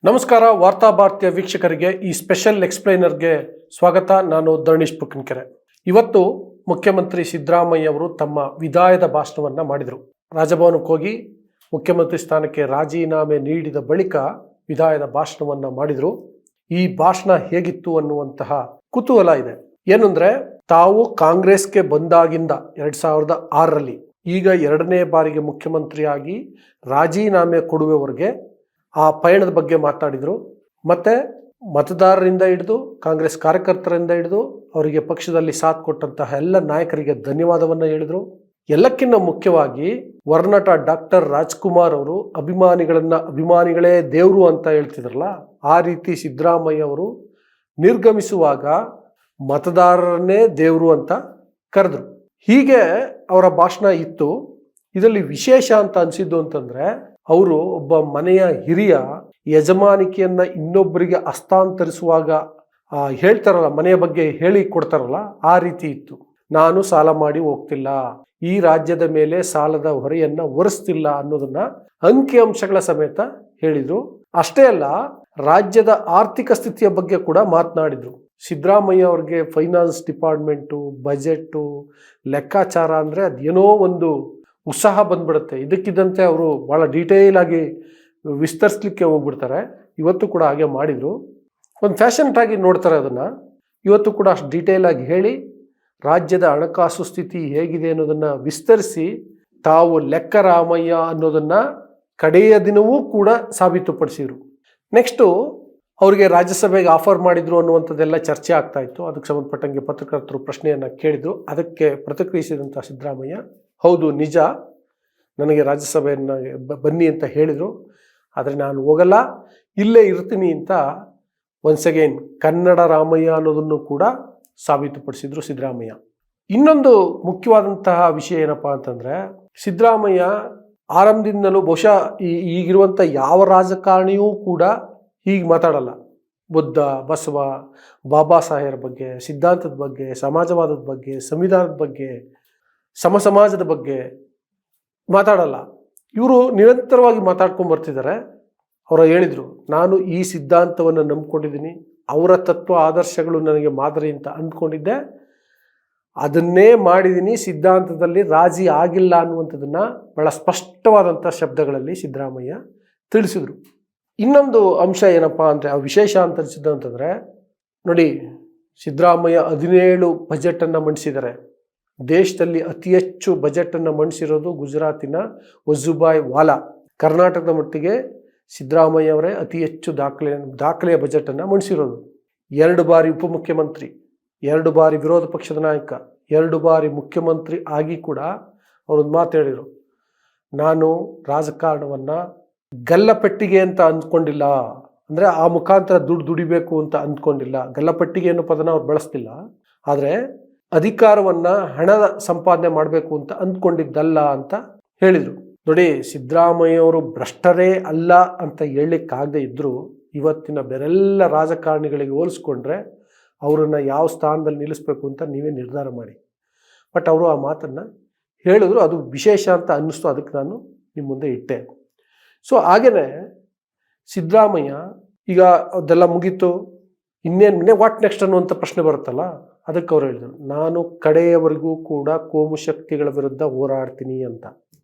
ನಮಸ್ಕಾರ ವಾರ್ತಾ ಭಾರತೀಯ ವೀಕ್ಷಕರಿಗೆ ಈ ಸ್ಪೆಷಲ್ ಎಕ್ಸ್ಪ್ಲೈನರ್ಗೆ ಸ್ವಾಗತ. ನಾನು ಧರಣೀಶ್ ಪುಕ್ಕನಕೆರೆ. ಇವತ್ತು ಮುಖ್ಯಮಂತ್ರಿ ಸಿದ್ದರಾಮಯ್ಯ ಅವರು ತಮ್ಮ ವಿದಾಯದ ಭಾಷಣವನ್ನು ಮಾಡಿದರು. ರಾಜಭವನಕ್ಕೆ ಹೋಗಿ ಮುಖ್ಯಮಂತ್ರಿ ಸ್ಥಾನಕ್ಕೆ ರಾಜೀನಾಮೆ ನೀಡಿದ ಬಳಿಕ ವಿದಾಯದ ಭಾಷಣವನ್ನು ಮಾಡಿದರು. ಈ ಭಾಷಣ ಹೇಗಿತ್ತು ಅನ್ನುವಂತಹ ಕುತೂಹಲ ಇದೆ. ಏನಂದ್ರೆ, ತಾವು ಕಾಂಗ್ರೆಸ್ಗೆ ಬಂದಾಗಿಂದ 2006ರಲ್ಲಿ ಈಗ ಎರಡನೇ ಬಾರಿಗೆ ಮುಖ್ಯಮಂತ್ರಿಯಾಗಿ ರಾಜೀನಾಮೆ ಕೊಡುವವರೆಗೆ ಆ ಪಯಣದ ಬಗ್ಗೆ ಮಾತನಾಡಿದರು. ಮತ್ತೆ ಮತದಾರರಿಂದ ಹಿಡಿದು ಕಾಂಗ್ರೆಸ್ ಕಾರ್ಯಕರ್ತರಿಂದ ಹಿಡಿದು ಅವರಿಗೆ ಪಕ್ಷದಲ್ಲಿ ಸಾಥ್ ಕೊಟ್ಟಂತಹ ಎಲ್ಲ ನಾಯಕರಿಗೆ ಧನ್ಯವಾದವನ್ನು ಹೇಳಿದರು. ಎಲ್ಲಕ್ಕಿಂತ ಮುಖ್ಯವಾಗಿ ವರ್ನಟ ಡಾಕ್ಟರ್ ರಾಜ್ಕುಮಾರ್ ಅವರು ಅಭಿಮಾನಿಗಳೇ ದೇವರು ಅಂತ ಹೇಳ್ತಿದ್ರಲ್ಲ, ಆ ರೀತಿ ಸಿದ್ದರಾಮಯ್ಯ ಅವರು ನಿರ್ಗಮಿಸುವಾಗ ಮತದಾರರನ್ನೇ ದೇವರು ಅಂತ ಕರೆದ್ರು. ಹೀಗೆ ಅವರ ಭಾಷಣ ಇತ್ತು. ಇದರಲ್ಲಿ ವಿಶೇಷ ಅಂತ ಅನಿಸಿದ್ದು ಅಂತಂದ್ರೆ, ಅವರು ಒಬ್ಬ ಮನೆಯ ಹಿರಿಯ ಯಜಮಾನಿಕೆಯನ್ನ ಇನ್ನೊಬ್ಬರಿಗೆ ಹಸ್ತಾಂತರಿಸುವಾಗ ಹೇಳ್ತಾರಲ್ಲ, ಮನೆಯ ಬಗ್ಗೆ ಹೇಳಿ ಕೊಡ್ತಾರಲ್ಲ, ಆ ರೀತಿ ಇತ್ತು. ನಾನು ಸಾಲ ಮಾಡಿ ಹೋಗ್ತಿಲ್ಲ, ಈ ರಾಜ್ಯದ ಮೇಲೆ ಸಾಲದ ಹೊರೆಯನ್ನ ಹೊರಿಸ್ತಿಲ್ಲ ಅನ್ನೋದನ್ನ ಅಂಕಿಅಂಶಗಳ ಸಮೇತ ಹೇಳಿದ್ರು. ಅಷ್ಟೇ ಅಲ್ಲ, ರಾಜ್ಯದ ಆರ್ಥಿಕ ಸ್ಥಿತಿಯ ಬಗ್ಗೆ ಕೂಡ ಮಾತನಾಡಿದ್ರು. ಸಿದ್ದರಾಮಯ್ಯ ಅವ್ರಿಗೆ ಫೈನಾನ್ಸ್ ಡಿಪಾರ್ಟ್ಮೆಂಟು, ಬಜೆಟ್ಟು, ಲೆಕ್ಕಾಚಾರ ಅಂದರೆ ಅದೇನೋ ಒಂದು ಉತ್ಸಾಹ ಬಂದ್ಬಿಡುತ್ತೆ. ಇದಕ್ಕಿದ್ದಂತೆ ಅವರು ಭಾಳ ಡೀಟೇಲ್ ಆಗಿ ವಿಸ್ತರಿಸಲಿಕ್ಕೆ ಹೋಗ್ಬಿಡ್ತಾರೆ. ಇವತ್ತು ಕೂಡ ಹಾಗೆ ಮಾಡಿದರು. ಒಂದು ಫ್ಯಾಷನ್ ಆಗಿ ನೋಡ್ತಾರೆ ಅದನ್ನು. ಇವತ್ತು ಕೂಡ ಅಷ್ಟು ಡೀಟೇಲ್ ಆಗಿ ಹೇಳಿ ರಾಜ್ಯದ ಹಣಕಾಸು ಸ್ಥಿತಿ ಹೇಗಿದೆ ಅನ್ನೋದನ್ನು ವಿಸ್ತರಿಸಿ ತಾವು ಲೆಕ್ಕ ರಾಮಯ್ಯ ಅನ್ನೋದನ್ನು ಕಡೆಯ ದಿನವೂ ಕೂಡ ಸಾಬೀತುಪಡಿಸಿದರು. ನೆಕ್ಸ್ಟು ಅವರಿಗೆ ರಾಜ್ಯಸಭೆಗೆ ಆಫರ್ ಮಾಡಿದ್ರು ಅನ್ನುವಂಥದ್ದೆಲ್ಲ ಚರ್ಚೆ ಆಗ್ತಾ ಇತ್ತು. ಅದಕ್ಕೆ ಸಂಬಂಧಪಟ್ಟಂಗೆ ಪತ್ರಕರ್ತರು ಪ್ರಶ್ನೆಯನ್ನು ಕೇಳಿದರು. ಅದಕ್ಕೆ ಪ್ರತಿಕ್ರಿಯಿಸಿದಂಥ ಸಿದ್ದರಾಮಯ್ಯ, ಹೌದು ನಿಜ, ನನಗೆ ರಾಜ್ಯಸಭೆಯನ್ನು ಬನ್ನಿ ಅಂತ ಹೇಳಿದರು, ಆದರೆ ನಾನು ಹೋಗಲ್ಲ, ಇಲ್ಲೇ ಇರ್ತೀನಿ ಅಂತ ಒನ್ಸ್ ಅಗೇನ್ ಕನ್ನಡ ರಾಮಯ್ಯ ಅನ್ನೋದನ್ನು ಕೂಡ ಸಾಬೀತುಪಡಿಸಿದ್ರು ಸಿದ್ದರಾಮಯ್ಯ. ಇನ್ನೊಂದು ಮುಖ್ಯವಾದಂತಹ ವಿಷಯ ಏನಪ್ಪ ಅಂತಂದರೆ, ಸಿದ್ದರಾಮಯ್ಯ ಆರಂಭದಿಂದಲೂ ಬಹುಶಃ ಈಗಿರುವಂಥ ಯಾವ ರಾಜಕಾರಣಿಯೂ ಕೂಡ ಹೀಗೆ ಮಾತಾಡಲ್ಲ. ಬುದ್ಧ, ಬಸವ, ಬಾಬಾ ಸಾಹೇಬರ ಬಗ್ಗೆ, ಸಿದ್ಧಾಂತದ ಬಗ್ಗೆ, ಸಮಾಜವಾದದ ಬಗ್ಗೆ, ಸಂವಿಧಾನದ ಬಗ್ಗೆ, ಸಮಾಜದ ಬಗ್ಗೆ ಮಾತಾಡಲ್ಲ. ಇವರು ನಿರಂತರವಾಗಿ ಮಾತಾಡ್ಕೊಂಡು ಬರ್ತಿದ್ದಾರೆ. ಅವರು ಹೇಳಿದರು, ನಾನು ಈ ಸಿದ್ಧಾಂತವನ್ನು ನಂಬ್ಕೊಂಡಿದ್ದೀನಿ, ಅವರ ತತ್ವ ಆದರ್ಶಗಳು ನನಗೆ ಮಾದರಿ ಅಂತ ಅಂದ್ಕೊಂಡಿದ್ದೆ, ಅದನ್ನೇ ಮಾಡಿದ್ದೀನಿ, ಸಿದ್ಧಾಂತದಲ್ಲಿ ರಾಜಿ ಆಗಿಲ್ಲ ಅನ್ನುವಂಥದ್ದನ್ನು ಬಹಳ ಸ್ಪಷ್ಟವಾದಂಥ ಶಬ್ದಗಳಲ್ಲಿ ಸಿದ್ದರಾಮಯ್ಯ ತಿಳಿಸಿದರು. ಇನ್ನೊಂದು ಅಂಶ ಏನಪ್ಪ ಅಂದರೆ, ವಿಶೇಷ ಅಂತ ಅನಿಸಿದ್ದು ಅಂತಂದರೆ, ನೋಡಿ, ಸಿದ್ದರಾಮಯ್ಯ 17 ಬಜೆಟನ್ನು ಮಂಡಿಸಿದ್ದಾರೆ. ದೇಶದಲ್ಲಿ ಅತಿ ಹೆಚ್ಚು ಬಜೆಟನ್ನು ಮಂಡಿಸಿರೋದು ಗುಜರಾತಿನ ವಜುಭಾಯ್ ವಾಲಾ. ಕರ್ನಾಟಕದ ಮಟ್ಟಿಗೆ ಸಿದ್ದರಾಮಯ್ಯ ಅವರೇ ಅತಿ ಹೆಚ್ಚು ದಾಖಲೆಯ ಬಜೆಟನ್ನು ಮಂಡಿಸಿರೋದು. 2 ಬಾರಿ ಉಪಮುಖ್ಯಮಂತ್ರಿ, 2 ಬಾರಿ ವಿರೋಧ ಪಕ್ಷದ ನಾಯಕ, 2 ಬಾರಿ ಮುಖ್ಯಮಂತ್ರಿ ಆಗಿ ಕೂಡ ಅವರೊಂದು ಮಾತು ಹೇಳಿದರು, ನಾನು ರಾಜಕಾರಣವನ್ನು ಗಲ್ಲಪೆಟ್ಟಿಗೆ ಅಂತ ಅಂದ್ಕೊಂಡಿಲ್ಲ, ಅಂದರೆ ಆ ಮುಖಾಂತರ ದುಡಿಬೇಕು ಅಂತ ಅಂದ್ಕೊಂಡಿಲ್ಲ. ಗಲ್ಲಪೆಟ್ಟಿಗೆ ಅನ್ನೋ ಪದನ ಅವ್ರು ಬಳಸ್ತಿಲ್ಲ, ಆದರೆ ಅಧಿಕಾರವನ್ನು ಹಣದ ಸಂಪಾದನೆ ಮಾಡಬೇಕು ಅಂತ ಅಂದ್ಕೊಂಡಿದ್ದಲ್ಲ ಅಂತ ಹೇಳಿದರು. ನೋಡಿ, ಸಿದ್ದರಾಮಯ್ಯ ಅವರು ಭ್ರಷ್ಟರೇ ಅಲ್ಲ ಅಂತ ಹೇಳಲಿಕ್ಕಾಗದೇ ಇದ್ದರೂ ಇವತ್ತಿನ ಬೇರೆಲ್ಲ ರಾಜಕಾರಣಿಗಳಿಗೆ ಹೋಲಿಸ್ಕೊಂಡ್ರೆ ಅವರನ್ನು ಯಾವ ಸ್ಥಾನದಲ್ಲಿ ನಿಲ್ಲಿಸಬೇಕು ಅಂತ ನೀವೇ ನಿರ್ಧಾರ ಮಾಡಿ. ಬಟ್ ಅವರು ಆ ಮಾತನ್ನು ಹೇಳಿದ್ರು, ಅದು ವಿಶೇಷ ಅಂತ ಅನ್ನಿಸ್ತು, ಅದಕ್ಕೆ ನಾನು ನಿಮ್ಮ ಮುಂದೆ ಇಟ್ಟೆ. ಸೊ ಹಾಗೆಯೇ ಸಿದ್ದರಾಮಯ್ಯ ಈಗ ಅದೆಲ್ಲ ಮುಗೀತು, ಇನ್ನೇನು ವಾಟ್ ನೆಕ್ಸ್ಟ್ ಅನ್ನುವಂಥ ಪ್ರಶ್ನೆ ಬರುತ್ತಲ್ಲ, ಅದಕ್ಕೆ ಅವ್ರು ಹೇಳಿದರು, ನಾನು ಕಡೆಯವರೆಗೂ ಕೂಡ ಕೋಮು ಶಕ್ತಿಗಳ ವಿರುದ್ಧ ಹೋರಾಡ್ತೀನಿ ಅಂತ.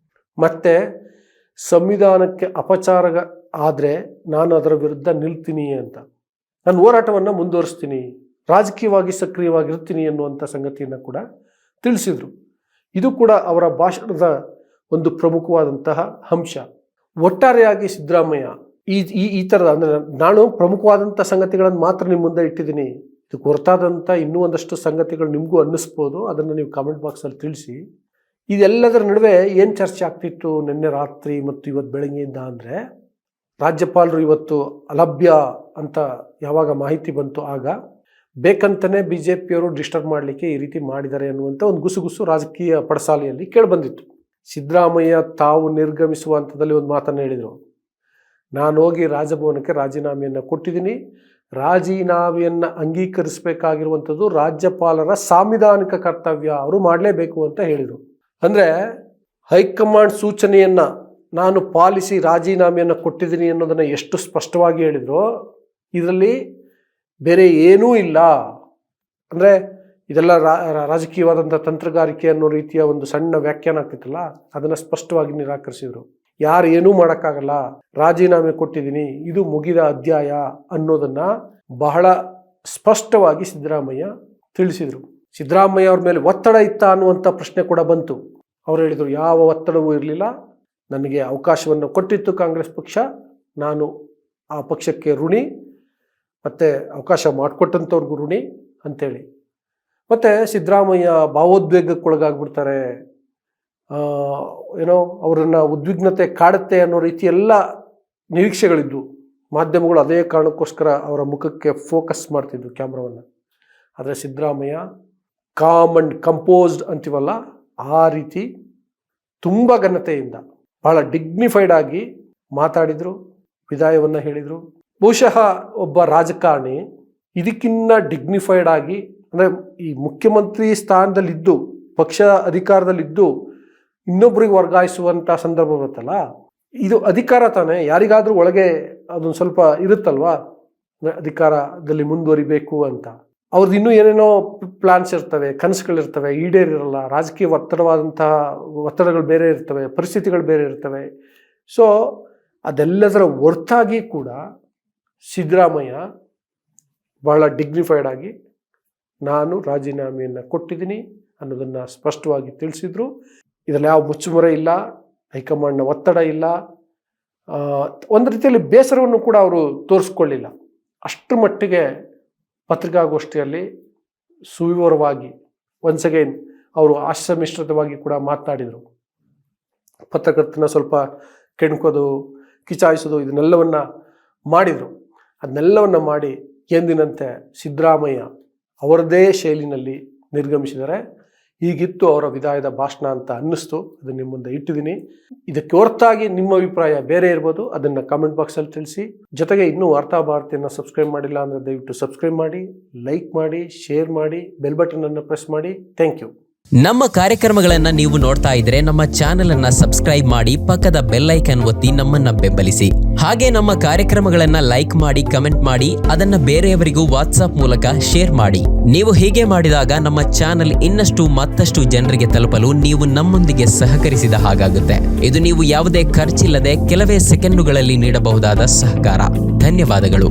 ಮತ್ತು ಸಂವಿಧಾನಕ್ಕೆ ಅಪಚಾರ ಆದರೆ ನಾನು ಅದರ ವಿರುದ್ಧ ನಿಲ್ತೀನಿ ಅಂತ, ನಾನು ಹೋರಾಟವನ್ನು ಮುಂದುವರಿಸ್ತೀನಿ, ರಾಜಕೀಯವಾಗಿ ಸಕ್ರಿಯವಾಗಿರ್ತೀನಿ ಅನ್ನುವಂಥ ಸಂಗತಿಯನ್ನು ಕೂಡ ತಿಳಿಸಿದರು. ಇದು ಕೂಡ ಅವರ ಭಾಷಣದ ಒಂದು ಪ್ರಮುಖವಾದಂತಹ ಅಂಶ. ಒಟ್ಟಾರೆಯಾಗಿ ಸಿದ್ದರಾಮಯ್ಯ ಈ ಥರದ, ಅಂದರೆ ನಾನು ಪ್ರಮುಖವಾದಂಥ ಸಂಗತಿಗಳನ್ನು ಮಾತ್ರ ನಿಮ್ಮ ಮುಂದೆ ಇಟ್ಟಿದ್ದೀನಿ, ಇದು ಹೊರತಾದಂಥ ಇನ್ನೂ ಒಂದಷ್ಟು ಸಂಗತಿಗಳು ನಿಮಗೂ ಅನ್ನಿಸ್ಬೋದು, ಅದನ್ನು ನೀವು ಕಾಮೆಂಟ್ ಬಾಕ್ಸಲ್ಲಿ ತಿಳಿಸಿ. ಇದೆಲ್ಲದರ ನಡುವೆ ಏನು ಚರ್ಚೆ ಆಗ್ತಿತ್ತು ನಿನ್ನೆ ರಾತ್ರಿ ಮತ್ತು ಇವತ್ತು ಬೆಳಗ್ಗೆಯಿಂದ ಅಂದರೆ, ರಾಜ್ಯಪಾಲರು ಇವತ್ತು ಅಲಭ್ಯ ಅಂತ ಯಾವಾಗ ಮಾಹಿತಿ ಬಂತು, ಆಗ ಬೇಕಂತಲೇ BJPಯವರು ಡಿಸ್ಟರ್ಬ್ ಮಾಡಲಿಕ್ಕೆ ಈ ರೀತಿ ಮಾಡಿದ್ದಾರೆ ಅನ್ನುವಂಥ ಒಂದು ಗುಸುಗುಸು ರಾಜಕೀಯ ಪಡಸಾಲೆಯಲ್ಲಿ ಕೇಳಿಬಂದಿತ್ತು. ಸಿದ್ದರಾಮಯ್ಯ ತಾವು ನಿರ್ಗಮಿಸುವ ಹಂತದಲ್ಲಿ ಒಂದು ಮಾತನ್ನು ಹೇಳಿದರು, ನಾನು ಹೋಗಿ ರಾಜಭವನಕ್ಕೆ ರಾಜೀನಾಮೆಯನ್ನು ಕೊಟ್ಟಿದ್ದೀನಿ, ರಾಜೀನಾಮೆಯನ್ನು ಅಂಗೀಕರಿಸಬೇಕಾಗಿರುವಂಥದ್ದು ರಾಜ್ಯಪಾಲರ ಸಾಂವಿಧಾನಿಕ ಕರ್ತವ್ಯ, ಅವರು ಮಾಡಲೇಬೇಕು ಅಂತ ಹೇಳಿದರು. ಅಂದರೆ ಹೈಕಮಾಂಡ್ ಸೂಚನೆಯನ್ನು ನಾನು ಪಾಲಿಸಿ ರಾಜೀನಾಮೆಯನ್ನು ಕೊಟ್ಟಿದ್ದೀನಿ ಅನ್ನೋದನ್ನು ಎಷ್ಟು ಸ್ಪಷ್ಟವಾಗಿ ಹೇಳಿದ್ರು, ಇದರಲ್ಲಿ ಬೇರೆ ಏನೂ ಇಲ್ಲ. ಅಂದರೆ ಇದೆಲ್ಲ ರಾಜಕೀಯವಾದಂಥ ತಂತ್ರಗಾರಿಕೆ ಅನ್ನೋ ರೀತಿಯ ಒಂದು ಸಣ್ಣ ವ್ಯಾಖ್ಯಾನ ಆಗ್ತಿತ್ತಲ್ಲ, ಅದನ್ನು ಸ್ಪಷ್ಟವಾಗಿ ನಿರಾಕರಿಸಿದರು. ಯಾರು ಏನೂ ಮಾಡೋಕ್ಕಾಗಲ್ಲ, ರಾಜೀನಾಮೆ ಕೊಟ್ಟಿದ್ದೀನಿ, ಇದು ಮುಗಿದ ಅಧ್ಯಾಯ ಅನ್ನೋದನ್ನು ಬಹಳ ಸ್ಪಷ್ಟವಾಗಿ ಸಿದ್ದರಾಮಯ್ಯ ತಿಳಿಸಿದರು. ಸಿದ್ದರಾಮಯ್ಯ ಅವ್ರ ಮೇಲೆ ಒತ್ತಡ ಇತ್ತಾ ಅನ್ನುವಂಥ ಪ್ರಶ್ನೆ ಕೂಡ ಬಂತು. ಅವ್ರು ಹೇಳಿದರು, ಯಾವ ಒತ್ತಡವೂ ಇರಲಿಲ್ಲ, ನನಗೆ ಅವಕಾಶವನ್ನು ಕೊಟ್ಟಿತ್ತು ಕಾಂಗ್ರೆಸ್ ಪಕ್ಷ, ನಾನು ಆ ಪಕ್ಷಕ್ಕೆ ಋಣಿ, ಮತ್ತು ಅವಕಾಶ ಮಾಡಿಕೊಟ್ಟಂಥವ್ರಿಗೂ ಋಣಿ ಅಂಥೇಳಿ. ಮತ್ತು ಸಿದ್ದರಾಮಯ್ಯ ಭಾವೋದ್ವೇಗಕ್ಕೊಳಗಾಗ್ಬಿಡ್ತಾರೆ, ಏನೋ ಅವರನ್ನು ಉದ್ವಿಗ್ನತೆ ಕಾಡುತ್ತೆ ಅನ್ನೋ ರೀತಿ ಎಲ್ಲ ನಿರೀಕ್ಷೆಗಳಿದ್ವು. ಮಾಧ್ಯಮಗಳು ಅದೇ ಕಾರಣಕ್ಕೋಸ್ಕರ ಅವರ ಮುಖಕ್ಕೆ ಫೋಕಸ್ ಮಾಡ್ತಿದ್ವು ಕ್ಯಾಮ್ರಾವನ್ನು. ಆದರೆ ಸಿದ್ದರಾಮಯ್ಯ ಕಾಮ್ ಆ್ಯಂಡ್ ಕಂಪೋಸ್ಡ್ ಅಂತೀವಲ್ಲ, ಆ ರೀತಿ ತುಂಬ ಘನತೆಯಿಂದ ಬಹಳ ಡಿಗ್ನಿಫೈಡ್ ಆಗಿ ಮಾತಾಡಿದರು, ವಿದಾಯವನ್ನು ಹೇಳಿದರು. ಬಹುಶಃ ಒಬ್ಬ ರಾಜಕಾರಣಿ ಇದಕ್ಕಿನ್ನ ಡಿಗ್ನಿಫೈಡ್ ಆಗಿ, ಅಂದರೆ ಈ ಮುಖ್ಯಮಂತ್ರಿ ಸ್ಥಾನದಲ್ಲಿದ್ದು ಪಕ್ಷ ಅಧಿಕಾರದಲ್ಲಿದ್ದು ಇನ್ನೊಬ್ಬರಿಗೆ ವರ್ಗಾಯಿಸುವಂಥ ಸಂದರ್ಭ ಬರುತ್ತಲ್ಲ, ಇದು ಅಧಿಕಾರ ತಾನೇ. ಯಾರಿಗಾದರೂ ಒಳಗೆ ಅದೊಂದು ಸ್ವಲ್ಪ ಇರುತ್ತಲ್ವಾ, ಅಧಿಕಾರದಲ್ಲಿ ಮುಂದುವರಿಬೇಕು ಅಂತ. ಅವ್ರದ್ದು ಇನ್ನೂ ಏನೇನೋ ಪ್ಲಾನ್ಸ್ ಇರ್ತವೆ, ಕನಸುಗಳಿರ್ತವೆ, ಈಡೇರಿರಲ್ಲ. ರಾಜಕೀಯ ಒತ್ತಡಗಳು ಬೇರೆ ಇರ್ತವೆ, ಪರಿಸ್ಥಿತಿಗಳು ಬೇರೆ ಇರ್ತವೆ. ಸೊ ಅದೆಲ್ಲದರ ಹೊರತಾಗಿ ಕೂಡ ಸಿದ್ದರಾಮಯ್ಯ ಬಹಳ ಡಿಗ್ನಿಫೈಡ್ ಆಗಿ ನಾನು ರಾಜೀನಾಮೆಯನ್ನು ಕೊಟ್ಟಿದ್ದೀನಿ ಅನ್ನೋದನ್ನು ಸ್ಪಷ್ಟವಾಗಿ ತಿಳಿಸಿದರು. ಇದರಲ್ಲಿ ಯಾವ ಮುಚ್ಚುಮರೆ ಇಲ್ಲ, ಹೈಕಮಾಂಡ್ನ ಒತ್ತಡ ಇಲ್ಲ, ಒಂದು ರೀತಿಯಲ್ಲಿ ಬೇಸರವನ್ನು ಕೂಡ ಅವರು ತೋರಿಸ್ಕೊಳ್ಳಿಲ್ಲ. ಅಷ್ಟರ ಮಟ್ಟಿಗೆ ಪತ್ರಿಕಾಗೋಷ್ಠಿಯಲ್ಲಿ ಸುವಿವರವಾಗಿ ಒನ್ಸ್ ಅಗೈನ್ ಅವರು ಹಾಸ್ಯಮಿಶ್ರಿತವಾಗಿ ಕೂಡ ಮಾತನಾಡಿದರು. ಪತ್ರಕರ್ತನ ಸ್ವಲ್ಪ ಕೆಣಕೋದು, ಕಿಚಾಯಿಸೋದು, ಇದನ್ನೆಲ್ಲವನ್ನು ಮಾಡಿದರು. ಅದನ್ನೆಲ್ಲವನ್ನು ಮಾಡಿ ಎಂದಿನಂತೆ ಸಿದ್ದರಾಮಯ್ಯ ಅವರದೇ ಶೈಲಿನಲ್ಲಿ ನಿರ್ಗಮಿಸಿದರೆ. ಹೀಗಿತ್ತು ಅವರ ವಿದಾಯದ ಭಾಷಣ ಅಂತ ಅನ್ನಿಸ್ತು. ಅದನ್ನು ನಿಮ್ಮ ಮುಂದೆ ಇಟ್ಟಿದ್ದೀನಿ. ಇದಕ್ಕೆ ಹೊರತಾಗಿ ನಿಮ್ಮ ಅಭಿಪ್ರಾಯ ಬೇರೆ ಇರ್ಬೋದು, ಅದನ್ನು ಕಾಮೆಂಟ್ ಬಾಕ್ಸಲ್ಲಿ ತಿಳಿಸಿ. ಜೊತೆಗೆ ಇನ್ನೂ ವಾರ್ತಾ ಭಾರತಿಯನ್ನು ಸಬ್ಸ್ಕ್ರೈಬ್ ಮಾಡಿಲ್ಲ ಅಂದರೆ ದಯವಿಟ್ಟು ಸಬ್ಸ್ಕ್ರೈಬ್ ಮಾಡಿ, ಲೈಕ್ ಮಾಡಿ, ಶೇರ್ ಮಾಡಿ, ಬೆಲ್ ಬಟನನ್ನು ಪ್ರೆಸ್ ಮಾಡಿ. Thank you. ನಮ್ಮ ಕಾರ್ಯಕ್ರಮಗಳನ್ನು ನೀವು ನೋಡ್ತಾ ಇದ್ರೆ ನಮ್ಮ ಚಾನೆಲ್ ಅನ್ನ ಸಬ್ಸ್ಕ್ರೈಬ್ ಮಾಡಿ, ಪಕ್ಕದ ಬೆಲ್ ಐಕಾನ್ ಒತ್ತಿ ನಮ್ಮನ್ನ ಬೆಂಬಲಿಸಿ. ಹಾಗೆ ನಮ್ಮ ಕಾರ್ಯಕ್ರಮಗಳನ್ನ ಲೈಕ್ ಮಾಡಿ, ಕಮೆಂಟ್ ಮಾಡಿ, ಅದನ್ನ ಬೇರೆಯವರಿಗೂ ವಾಟ್ಸ್ಆಪ್ ಮೂಲಕ ಶೇರ್ ಮಾಡಿ. ನೀವು ಹೀಗೆ ಮಾಡಿದಾಗ ನಮ್ಮ ಚಾನೆಲ್ ಮತ್ತಷ್ಟು ಜನರಿಗೆ ತಲುಪಲು ನೀವು ನಮ್ಮೊಂದಿಗೆ ಸಹಕರಿಸಿದ ಹಾಗಾಗುತ್ತೆ. ಇದು ನೀವು ಯಾವುದೇ ಖರ್ಚಿಲ್ಲದೆ ಕೆಲವೇ ಸೆಕೆಂಡುಗಳಲ್ಲಿ ನೀಡಬಹುದಾದ ಸಹಕಾರ. ಧನ್ಯವಾದಗಳು.